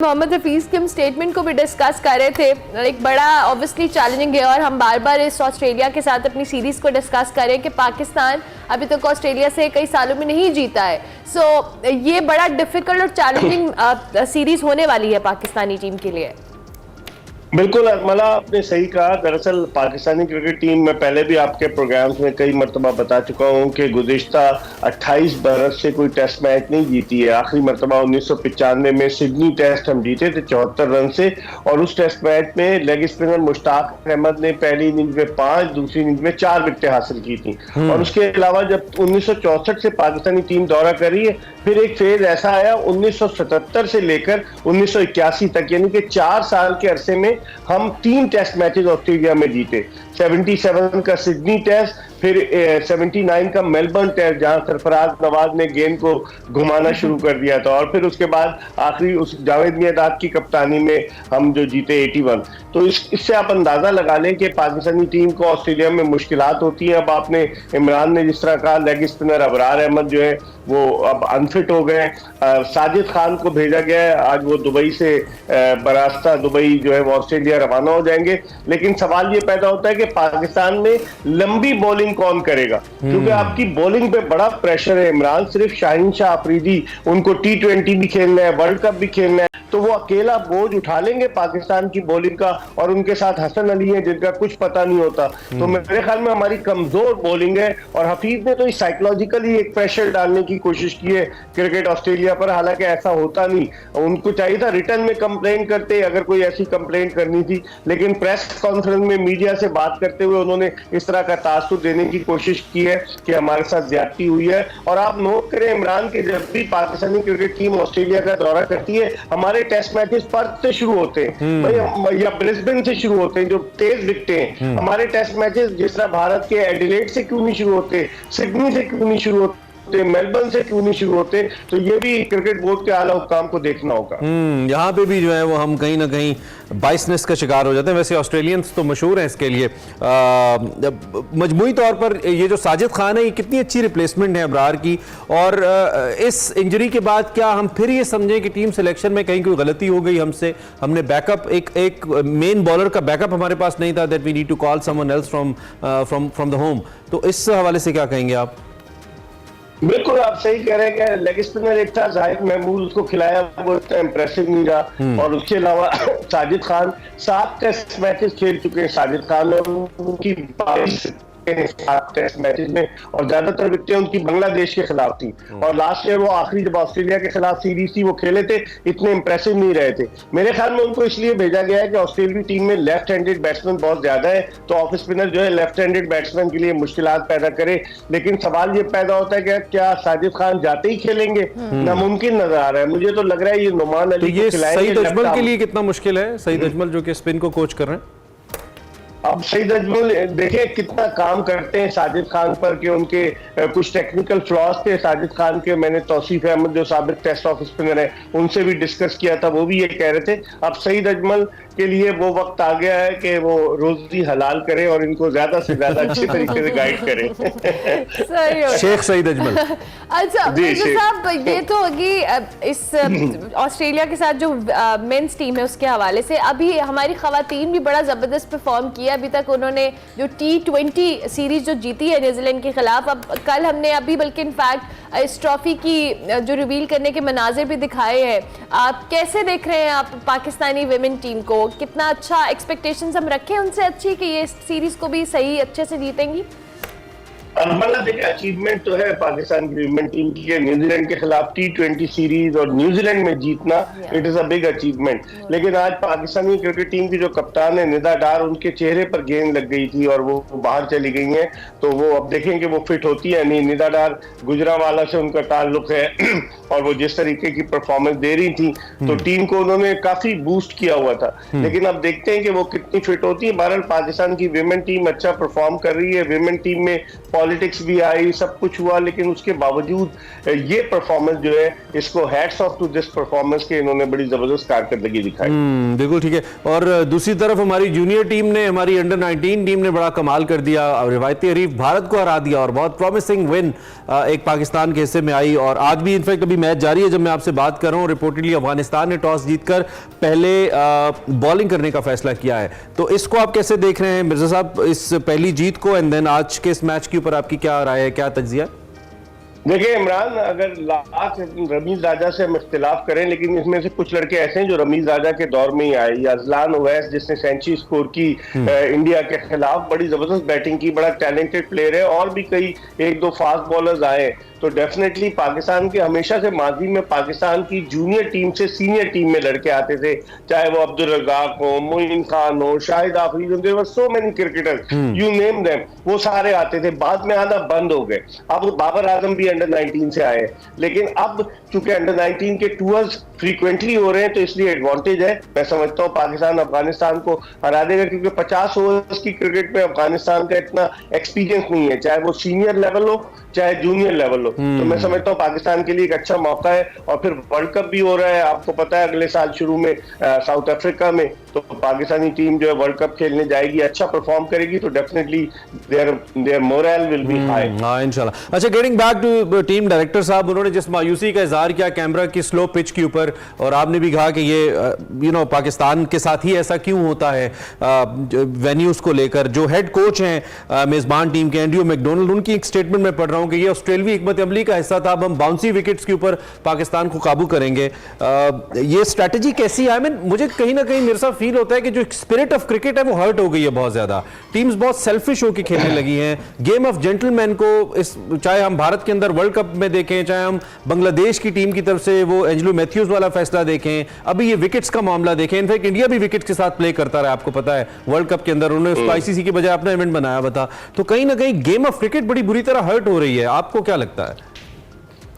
मोहम्मद हफीज के हम स्टेटमेंट को भी डिस्कस कर रहे थे। एक बड़ा ऑब्वियसली चैलेंजिंग है और हम बार बार इस ऑस्ट्रेलिया के साथ अपनी सीरीज को डिस्कस कर रहे हैं कि पाकिस्तान अभी तक ऑस्ट्रेलिया से कई सालों में नहीं जीता है। ये बड़ा डिफिकल्ट और चैलेंजिंग सीरीज होने वाली है पाकिस्तानी टीम के लिए। बिल्कुल अकमला, आपने सही कहा। दरअसल पाकिस्तानी क्रिकेट टीम में पहले भी आपके प्रोग्राम्स में कई मरतबा बता चुका हूं कि गुज़िश्ता 28 बरस से कोई टेस्ट मैच नहीं जीती है। आखिरी मरतबा 1995 में सिडनी टेस्ट हम जीते थे 74 रन से, और उस टेस्ट मैच में लेग स्पिनर मुश्ताक अहमद ने पहली इनिंग्स में 5, दूसरी इनिंग्स में 4 विकेटें हासिल की थी। और उसके अलावा जब 1964 से पाकिस्तानी टीम दौरा करी है, फिर एक फेज ऐसा आया 1977 से लेकर 1981 तक, यानी कि 4 साल के अरसे में हम 3 टेस्ट मैचेस ऑस्ट्रेलिया में जीते। 77 का सिडनी टेस्ट, फिर 79 का मेलबर्न टेस्ट जहां सरफराज नवाज ने गेंद को घुमाना शुरू कर दिया था, और फिर उसके बाद आखिरी उस जावेद मियांदाद की कप्तानी में हम जो जीते 81। तो इससे आप अंदाजा लगा लें कि पाकिस्तानी टीम को ऑस्ट्रेलिया में मुश्किलात होती हैं। अब आपने इमरान ने जिस तरह कहा, लेग स्पिनर अबरार अहमद जो है वो अब अनफिट हो गए। साजिद खान को भेजा गया है, आज वो दुबई से बरास्ता दुबई जो है वो ऑस्ट्रेलिया रवाना हो जाएंगे। लेकिन सवाल ये पैदा होता है कि पाकिस्तान में लंबी बॉलिंग कौन करेगा, क्योंकि आपकी बॉलिंग पे बड़ा प्रेशर है। इमरान सिर्फ शाहीन शाह अफरीदी, उनको T20 भी खेलना है, वर्ल्ड कप भी खेलना है, तो वो अकेला बोझ उठा लेंगे पाकिस्तान की बॉलिंग का। और उनके साथ हसन अली है जिनका कुछ पता नहीं होता। तो मेरे ख्याल में हमारी कमजोर बॉलिंग है, और हफीज ने तो साइकोलॉजिकली एक प्रेशर डालने की कोशिश की है क्रिकेट ऑस्ट्रेलिया पर, हालांकि ऐसा होता नहीं। उनको चाहिए था रिटर्न में कंप्लेन करते अगर कोई ऐसी कंप्लेंट करनी थी, लेकिन प्रेस कॉन्फ्रेंस में मीडिया से बात करते हुए उन्होंने इस तरह का तासुर देने की कोशिश की है कि हमारे साथ ज्यादती हुई है। और आप नोट करें, इमरान के जब भी पाकिस्तानी क्रिकेट टीम ऑस्ट्रेलिया का दौरा करती है, हमारे टेस्ट मैचेस पर्थ से शुरू होते हैं या ब्रिस्बेन से शुरू होते हैं जो तेज दिखते हैं। हमारे टेस्ट मैचेस जिस तरह भारत के एडिलेड से क्यों नहीं शुरू होते, सिडनी से क्यों नहीं शुरू होते, मेलबर्न से क्यों नहीं शुरू होते। तो ये भी क्रिकेट बोर्ड के आला हुक्काम को देखना होगा। यहाँ पे भी जो है वो हम कहीं ना कहीं बाइसनेस का शिकार हो जाते हैं। वैसे ऑस्ट्रेलियंस तो मशहूर हैं इसके लिए। मजमूई तौर पर ये जो साजिद खान है, ये कितनी अच्छी रिप्लेसमेंट है अबरार की, और इस इंजरी के बाद क्या हम फिर ये समझें कि टीम सिलेक्शन में कहीं कोई गलती हो गई हमसे? हमने बैकअप एक मेन बॉलर का बैकअप हमारे पास नहीं था, that we need to call someone else from the home. तो इस हवाले से क्या कहेंगे आप? बिल्कुल आप सही कह रहे हैं कि लेग स्पिनर एक था जाहिद महमूद, उसको खिलाया वो इतना इंप्रेसिव नहीं रहा। और उसके अलावा साजिद खान 7 टेस्ट मैचेस खेल चुके हैं साजिद खान, और उनकी 22 टेस्ट मैचेस में, और ज्यादातर विकेटें उनकी बांग्लादेश के खिलाफ थी। और लास्ट ईयर वो आखिरी जब ऑस्ट्रेलिया के खिलाफ सीरीज थी वो खेले थे, इतने इंप्रेसिव नहीं रहे थे। मेरे ख्याल में उनको इसलिए भेजा गया है कि ऑस्ट्रेलियाई टीम में लेफ्ट हैंडेड बैट्समैन बहुत ज्यादा है, तो ऑफ स्पिनर जो है लेफ्ट हैंडेड बैट्समैन के लिए मुश्किलात पैदा करे। लेकिन सवाल ये पैदा होता है कि क्या साजिद खान जाते ही खेलेंगे? नामुमकिन नजर आ रहा है। मुझे तो लग रहा है ये नुमान अली को खिलाएंगे। सईद अजमल के लिए कितना मुश्किल है? सईद अजमल जो कि स्पिन को कोच कर रहे हैं, अब सईद अजमल देखे कितना काम करते हैं साजिद खान पर, कि उनके कुछ टेक्निकल फ्लॉज थे साजिद खान के। मैंने तौसीफ अहमद जो साबिक टेस्ट ऑफ स्पिनर है उनसे भी डिस्कस किया था, वो भी ये कह रहे थे अब सईद अजमल के लिए वो वक्त आ गया है कि वो रोजी हलाल करे और इनको ज्यादा से ज्यादा अच्छे तरीके से गाइड करें। शेख सईद अजमल। अच्छा साहब, ये तो होगी इस ऑस्ट्रेलिया के साथ जो मेंस टीम है उसके हवाले से। अभी हमारी खवातीन भी बड़ा जबरदस्त परफॉर्म किया। अभी तक उन्होंने जो T20 सीरीज जो जीती है न्यूजीलैंड के खिलाफ, अब कल हमने अभी बल्कि इनफैक्ट इस ट्रॉफी की जो रिवील करने के मनाजिर भी दिखाए हैं। आप कैसे देख रहे हैं आप पाकिस्तानी विमेन टीम को? कितना अच्छा एक्सपेक्टेशंस हम रखें उनसे अच्छी कि ये सीरीज को भी सही अच्छे से जीतेंगी? मतलब देखिए, अचीवमेंट तो है पाकिस्तान की विमेन टीम की। न्यूजीलैंड के खिलाफ T20 सीरीज और न्यूजीलैंड में जीतना, it is a big achievement. लेकिन आज पाकिस्तानी क्रिकेट टीम की जो कप्तान है निदा डार, उनके चेहरे पर गेंद लग गई थी और वो बाहर चली गई हैं। तो वो अब देखेंगे वो फिट होती है नहीं। निदा डार गुजरावाला से उनका ताल्लुक है और वो जिस तरीके की परफॉर्मेंस दे रही थी तो टीम को उन्होंने काफी बूस्ट किया हुआ था। लेकिन अब देखते हैं कि वो कितनी फिट होती है। बहरहाल पाकिस्तान की विमेन टीम अच्छा परफॉर्म कर रही है। विमेन टीम में पॉलिटिक्स भी आई, सब कुछ हुआ, लेकिन उसके बावजूद ये परफॉर्मेंस जो है, इसको hats off to this performance के इन्होंने बड़ी जबरदस्त कारकर्दगी दिखाई। बिल्कुल ठीक है। और दूसरी तरफ हमारी जूनियर टीम ने, हमारी अंडर 19 टीम ने बड़ा कमाल कर दिया, रिवायती हरीफ भारत को हरा दिया और बहुत प्रॉमिसिंग विन एक पाकिस्तान के हिस्से में आई। और आज भी इनफैक्ट अभी मैच जारी है जब मैं आपसे बात कर रहा हूँ। रिपोर्टेडली अफगानिस्तान ने टॉस जीतकर पहले बॉलिंग करने का फैसला किया है। तो इसको आप कैसे देख रहे हैं मिर्जा साहब, इस पहली जीत को, एंड देन आज के इस मैच के ऊपर आपकी क्या राय है, क्या तज्जिया? देखिए इमरान, अगर लाख रमीज राजा से हम इख्तिलाफ करें, लेकिन इसमें से कुछ लड़के ऐसे हैं जो रमीज राजा के दौर में ही आए, या अजलान ओवैस जिसने सेंचुरी स्कोर की इंडिया के खिलाफ, बड़ी जबरदस्त बैटिंग की, बड़ा टैलेंटेड प्लेयर है, और भी कई एक दो फास्ट बॉलर्स आए। तो डेफिनेटली पाकिस्तान के हमेशा से माजी में पाकिस्तान की जूनियर टीम से सीनियर टीम में लड़के आते थे, चाहे वो अब्दुल रज़ाक हो, मोइन खान हो, Shahid Afridi, there were so many cricketers, you name them, वो सारे आते थे। बाद में आना बंद हो गए। अब बाबर आजम भी अंडर 19 से आए, लेकिन अब चूंकि अंडर 19 के टूर्स फ्रीक्वेंटली हो रहे हैं, तो इसलिए एडवांटेज है। मैं समझता हूँ पाकिस्तान अफगानिस्तान को हरा देगा, क्योंकि 50 ओवर्स की क्रिकेट में अफगानिस्तान का इतना एक्सपीरियंस नहीं है, चाहे वो सीनियर लेवल हो चाहे जूनियर लेवल हो। तो मैं समझता हूँ पाकिस्तान के लिए एक अच्छा मौका है। और फिर वर्ल्ड कप भी हो रहा है, आपको पता है अगले साल शुरू में साउथ अफ्रीका में, तो पाकिस्तानी टीम जो है वर्ल्ड कप खेलने जाएगी, अच्छा परफॉर्म करेगी, तो definitely their morale will be high. हां इंशाल्लाह। अच्छा, getting back to team director साहब, उन्होंने जिस मायूसी का इजहार किया कैमरा की स्लो पिच के ऊपर, और आपने भी कहा कि ये पाकिस्तान के साथ ही ऐसा क्यों होता है वेन्यूज को लेकर। जो हेड कोच हैं मेजबान टीम के एंड्रयू मैकडोनल्ड, उनकी एक स्टेटमेंट में पढ़ रहा हूं कि ये ऑस्ट्रेलियाई हिकमत अमली का हिस्सा था, अब हम बाउंसी विकेट्स के ऊपर पाकिस्तान को काबू करेंगे। ये स्ट्रेटजी कैसी है? आई मीन मुझे कहीं ना कहीं मेरे साथ फील होता है कि जो स्पिरिट ऑफ क्रिकेट है वो हर्ट हो गई है बहुत ज्यादा। टीम्स बहुत सेल्फिश होकर खेलने लगी हैं। गेम ऑफ जेंटलमैन को चाहे हम भारत के अंदर वर्ल्ड कप में देखें, चाहे हम बांग्लादेश की टीम की तरफ से वो एंजेलो मैथ्यूज वाला फैसला देखें, अभी ये विकेट्स का मामला देखें। इनफैक्ट इंडिया भी विकेट्स के साथ प्ले करता रहा, आपको पता है वर्ल्ड कप के अंदर उन्होंने उसको आईसीसी की बजाय अपना इवेंट बनाया हुआ था। तो कहीं ना कहीं गेम ऑफ क्रिकेट बड़ी बुरी तरह हर्ट हो रही है। आपको क्या लगता है?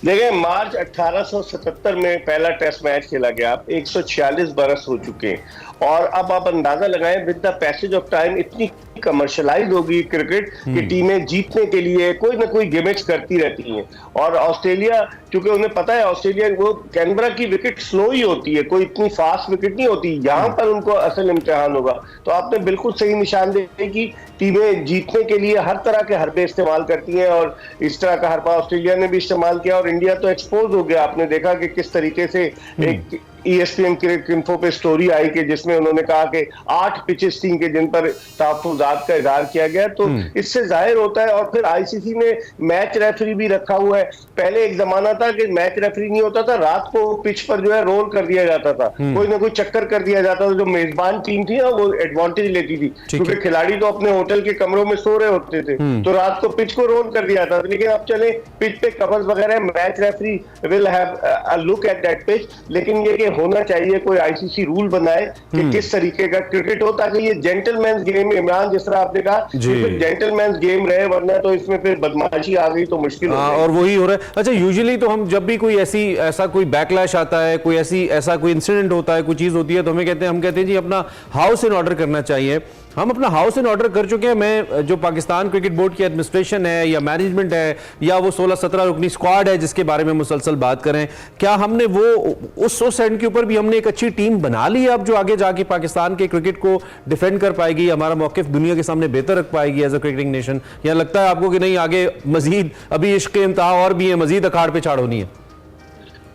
देखिए, मार्च 1877 में पहला टेस्ट मैच खेला गया, 146 बरस हो चुके हैं, और अब आप अंदाजा लगाएं with the passage of time इतनी कमर्शलाइज होगी क्रिकेट की टीमें जीतने के लिए कोई ना कोई गिमिक्स करती रहती हैं। और ऑस्ट्रेलिया, चूंकि उन्हें पता है ऑस्ट्रेलिया वो कैनबरा की विकेट स्लो ही होती है, कोई इतनी फास्ट विकेट नहीं होती, यहाँ पर उनको असल इम्तिहान होगा। तो आपने बिल्कुल सही निशानदेही की, टीमें जीतने के लिए हर तरह के हरबे इस्तेमाल करती हैं, और इस तरह का हरबा ऑस्ट्रेलिया ने भी इस्तेमाल किया, और इंडिया तो एक्सपोज हो गया। आपने देखा कि किस तरीके से एक ESPN क्रिकेट इन्फो पे स्टोरी आई कि जिसमें उन्होंने कहा कि 8 पिचेस थी कि जिन पर तहफ्फुज़ात का इजहार किया गया। तो इससे जाहिर होता है। और फिर ICC ने मैच रेफरी भी रखा हुआ है। पहले एक जमाना था कि मैच रेफरी नहीं होता था, रात को पिच पर जो है रोल कर दिया जाता था, कोई ना कोई चक्कर कर दिया जाता था। जो मेजबान टीम थी ना वो एडवांटेज लेती थी, क्योंकि खिलाड़ी तो अपने होटल के कमरों में सो रहे होते थे, तो रात को पिच को रोल कर दिया था। लेकिन अब चले पिच पे कवर्स वगैरह, match referee will have a look at that pitch. लेकिन ये होना चाहिए कोई ICC रूल बनाए कि किस तरीके का क्रिकेट हो, ताकि ये जेंटलमैन गेम, इमरान जिस तरह आपने कहा, जेंटलमैन गेम रहे, वरना तो इसमें फिर बदमाशी आ गई तो मुश्किल हो जाएगी। और वही हो रहा है। अच्छा, यूजुअली तो हम जब भी कोई ऐसा कोई बैकलैश आता है, कोई ऐसा कोई इंसिडेंट होता है, कोई चीज होती है, तो हम कहते हैं जी अपना हाउस इन ऑर्डर करना चाहिए। हम अपना हाउस इन ऑर्डर कर चुके हैं। मैं जो पाकिस्तान क्रिकेट बोर्ड की एडमिनिस्ट्रेशन है या मैनेजमेंट है या वो 16-17 रुकनी स्क्वाड है जिसके बारे में मुसलसल बात करें, क्या हमने वो उस एंड के ऊपर भी हमने एक अच्छी टीम बना ली है अब जो आगे जाके पाकिस्तान के क्रिकेट को डिफेंड कर पाएगी, हमारा मौकिफ दुनिया के सामने बेहतर रख पाएगी एज अ क्रिकेटिंग नेशन? या लगता है आपको कि नहीं, आगे मजीद अभी इश्क के इंतहा और भी है, मजीद अखाड़ पे छाड़ होनी है?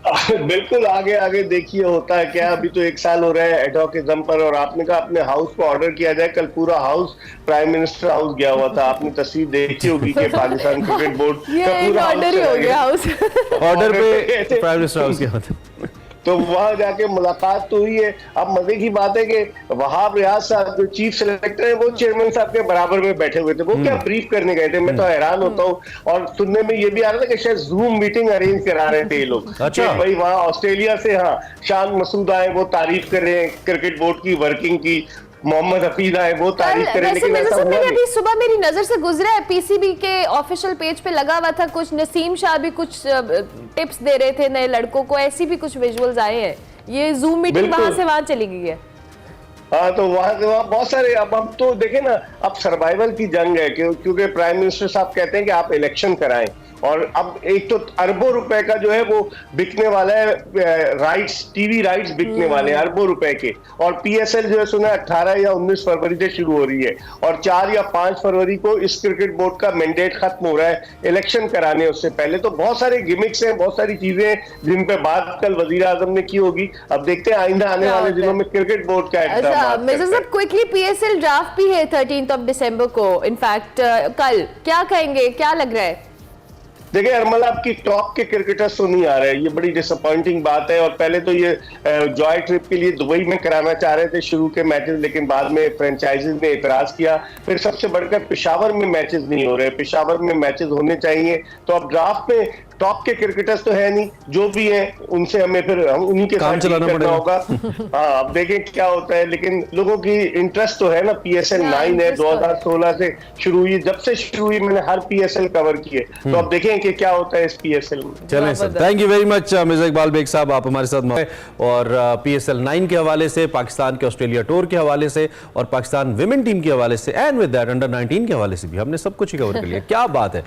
बिल्कुल, आगे आगे देखिए होता है क्या। अभी तो 1 साल हो रहा है एडहॉकिज्म पर, और आपने कहा अपने हाउस को ऑर्डर किया जाए। कल पूरा हाउस प्राइम मिनिस्टर हाउस गया हुआ था, आपने तस्वीर देखी होगी कि पाकिस्तान क्रिकेट बोर्ड का पूरा ऑर्डर ही हो गया, हाउस ऑर्डर पे प्राइम मिनिस्टर हाउस गया था। तो वहां जाके मुलाकात तो हुई है। अब मजे की बात है कि वहाब रियाज साहब जो चीफ सेलेक्टर है वो चेयरमैन साहब के बराबर में बैठे हुए थे। वो क्या ब्रीफ करने गए थे, मैं तो हैरान होता हूँ। और सुनने में ये भी आ रहा था कि शायद जूम मीटिंग अरेंज करा रहे थे ये लोग। अच्छा। भाई वहाँ ऑस्ट्रेलिया से शान मसूद आए, वो तारीफ कर रहे हैं क्रिकेट बोर्ड की वर्किंग की। मोहम्मद हफीज आए, वो तारीफ करें, लेकिन ऐसा हुआ नहीं। अभी सुबह मेरी नजर से गुजरा है, PCB के ऑफिशियल पेज पे लगा हुआ था कुछ, नसीम शाह भी कुछ टिप्स दे रहे थे नए लड़कों को, ऐसी भी कुछ विजुअल्स आए हैं। ये जूम मीटिंग वहां से वहां चली गई है। हाँ, तो वहां बहुत सारे, अब हम तो देखें ना, अब सर्वाइवल की जंग है क्योंकि प्राइम मिनिस्टर साहब कहते हैं कि आप इलेक्शन कराएं, और अब एक तो अरबों रुपए का जो है वो बिकने वाला है, राइट्स, टीवी राइट्स बिकने वाले हैं अरबों रुपए के, और पीएसएल जो है सुना 18 या 19 फरवरी से शुरू हो रही है, और 4 या 5 फरवरी को इस क्रिकेट बोर्ड का मैंडेट खत्म हो रहा है इलेक्शन कराने उससे पहले। तो बहुत सारे गिमिक्स हैं, बहुत सारी चीजें हैं जिन पे बात कल वजीर आजम ने की होगी। अब देखते हैं आइंदा आने वाले दिनों में क्रिकेट बोर्ड का मिर्जा साहब क्विकली, पीएसएल ड्राफ्ट भी है 13 दिसंबर को, इनफैक्ट कल, क्या कहेंगे, क्या लग रहा है? देखिए अरमला, आपकी टॉप के क्रिकेटर्स तो नहीं आ रहे, ये बड़ी डिसअपॉइंटिंग बात है। और पहले तो ये जॉय ट्रिप के लिए दुबई में कराना चाह रहे थे शुरू के मैचेस, लेकिन बाद में फ्रेंचाइजीज ने इतराज किया। फिर सबसे बढ़कर पेशावर में मैचेस नहीं हो रहे, पेशावर में मैचेस होने चाहिए। तो अब ड्राफ्ट में टॉप के क्रिकेटर्स तो है नहीं, जो भी है उनसे हमें फिर हम उन्हीं के काम साथ चलाना करना होगा। हाँ, अब देखें क्या होता है, लेकिन लोगों की इंटरेस्ट तो है ना। पीएसएल 9 है, 2016 से शुरू हुई, जब से शुरू हुई मैंने हर पीएसएल कवर किए, तो अब देखें कि क्या होता है इस पीएसएल में। चलें sir, thank you very much Mirza Iqbal Baig साहब, आप हमारे साथ मौजूद हैं। और पीएसएल 9 के हवाले से, पाकिस्तान के ऑस्ट्रेलिया टूर के हवाले से, और पाकिस्तान विमेन टीम के हवाले से, एंड विद दैट अंडर 19 के हवाले से भी हमने सब कुछ ही कवर कर लिया। क्या बात है।